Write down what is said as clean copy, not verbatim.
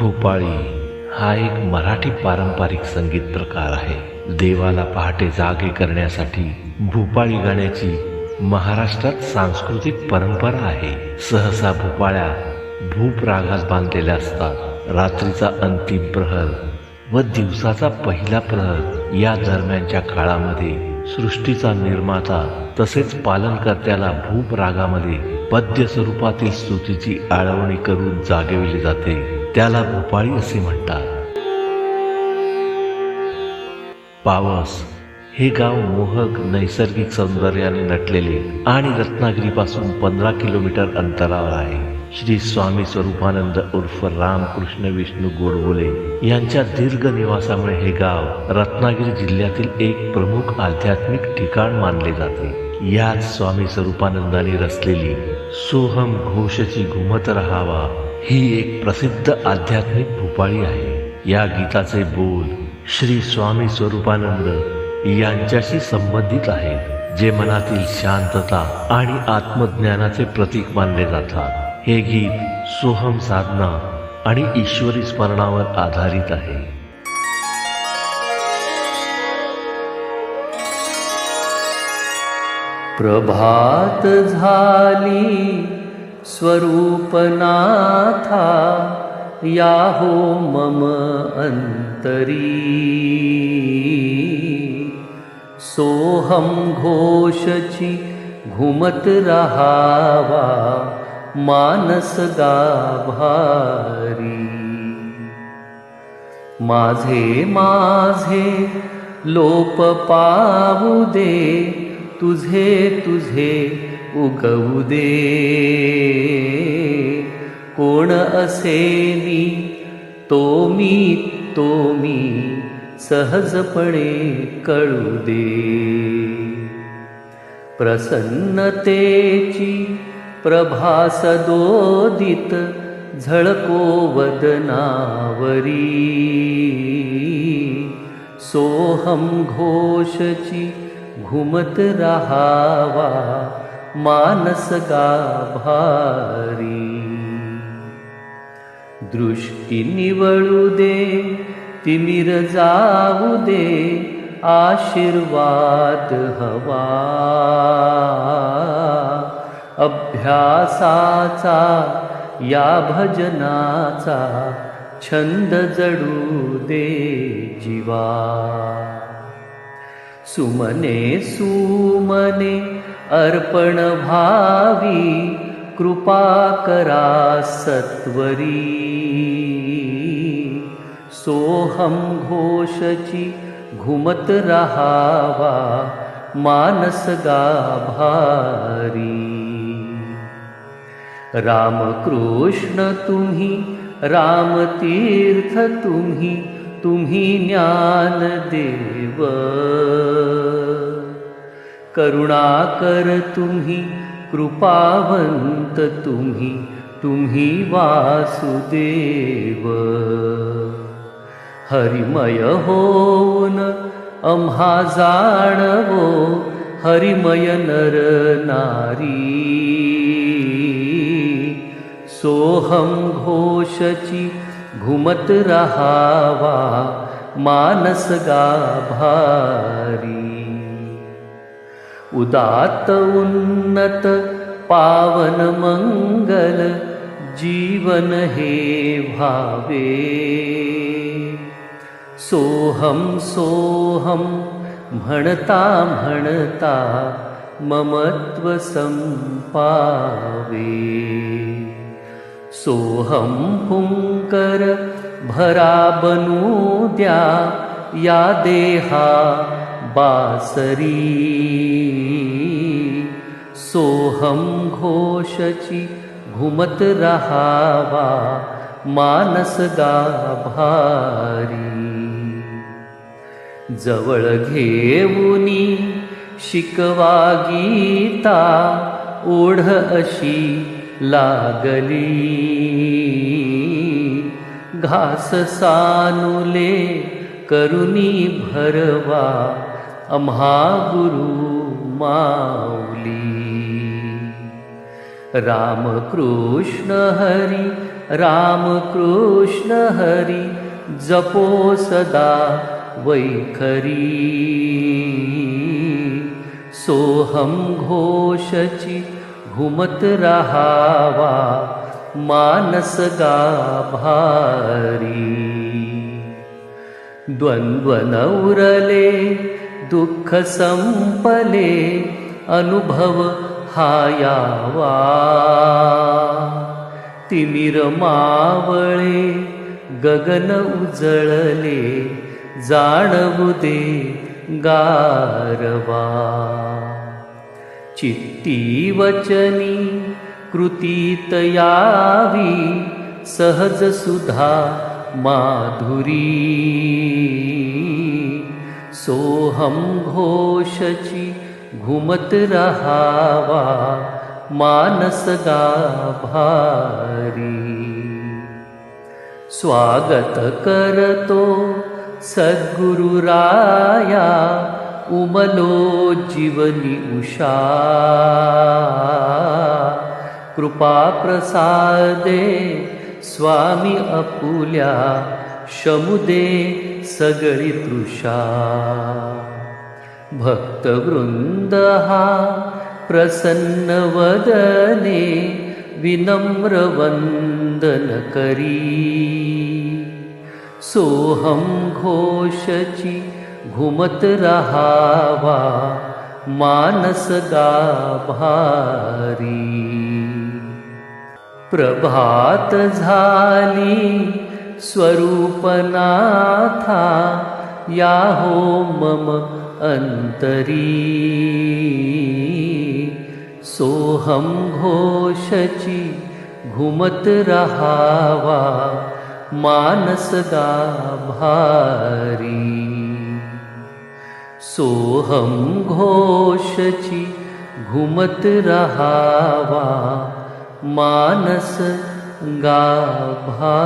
भूपाळी हा एक मराठी पारंपरिक संगीत प्रकार आहे. देवाला पहाटे जागे करण्यासाठी भूपाळी गाण्याची महाराष्ट्रात सांस्कृतिक परंपरा आहे. सहसा भूपाळ्या भूप रागात बांधलेल्या असतात. रात्रीचा अंतिम प्रहर व दिवसाचा पहिला प्रहर या दरम्यानच्या काळामध्ये सृष्टीचा निर्माता तसेच पालनकर्त्याला भूप रागामध्ये पद्य स्वरूपातील स्तुतीची आळवणी करून जागविले जाते. त्याला भूपाळी असे म्हणतात. पावस हे गाव मोहक नैसर्गिक सौंदर्याने नटलेले आणि रत्नागिरीपासून 15 किलोमीटर अंतरावर आहे. श्री स्वामी स्वरूपानंद उर्फ रामकृष्ण विष्णू गोडबोले यांच्या दीर्घ निवासामुळे हे गाव रत्नागिरी जिल्ह्यातील एक प्रमुख आध्यात्मिक ठिकाण मानले जाते. याच स्वामी स्वरूपानंदाने रचलेली सोहम घोषची घुमत रहावा ही एक प्रसिद्ध आध्यात्मिक भूपाळी आहे. या गीताचे बोल श्री स्वामी स्वरूपानंद यांच्याशी संबंधित आहेत, जे मनातील शांतता आणि आत्मज्ञानाचे प्रतीक मानले जातात. हे गीत सोहम साधना आणि ईश्वरी स्मरणावर आधारित आहे. प्रभात झाली स्वरूपनाथा, याहो मम अंतरी. सोहम घोषची घुमत रहावा, मानस गाभारी. माझे माझे लोप पावू दे, तुझे तुझे उगवू दे. कोण असेनी तो मी सहजपणे कळू दे. प्रसन्नतेची प्रभा सदोदित झळको वदनावरी. सोहम घोषची घुमत रहावा, मानस गाभारी. दृष्टी निवळू दे, तिमिर जाऊ दे, आशीर्वाद हवा. अभ्यासाचा या भजनाचा छंद जडू दे जीवा. सुमने सुमने अर्पण भावी, कृपा करा सत्वरी. सोहम घोषची घुमत रहावा, मानस गाभारी. रामकृष्ण तुम्ही, रामतीर्थ तुम्ही, तुम्ही ज्ञानदेव. करुणाकर तुम्ही, कृपावंत तुम्ही, तुम्ही वासुदेव. हरिमय होऊन आम्हा जाणवो, हरिमय नर नारी. सोहम घोषची घुमत रहावा, मानस गाभारी. उदात्त उन्नत पावन मंगल जीवन हे भावे. सोहम सोहम म्हणता म्हणता ममत्व संपावे. सोहम हुंकर भरा बनू द्या, या देहा बासरी. सोहम घोषची घुमत रहावा, मानस गाभारी. जवळ घेऊनी शिकवा गीता, ओढ अशी लागली. घास सानुले करुणी भरवा, आम्हा गुरु माऊली. राम कृष्ण हरी जपो सदा वैखरी सोहम घोषची घुमत रहावा मानस गाभारी द्वंद्व नवरले दुःख संपले अनुभव हा यावा तिमिर मावळे गगन उजळले जाणवू दे गारवा चित्ती वचनी कृतीत यावी सहज सुधा माधुरी सोहम घोषची घुमत रहावा मानस गाभारी स्वागत करतो सद्गुरु राया उमलो जीवनी उषा कृपा प्रसादे स्वामी अपुल्या शमुदे सगळी तृषा भक्तवृंद हा प्रसन्न वदने विनम्र वंदन करी सोहम घोषची घुमत रहावा मानस गाभारी प्रभात झाली स्वरूपनाथा या हो मम अंतरी सोहम घोषची घुमत रहावा मानस गाभारी सोहम घोषची घुमत रहावा मानस गाभारी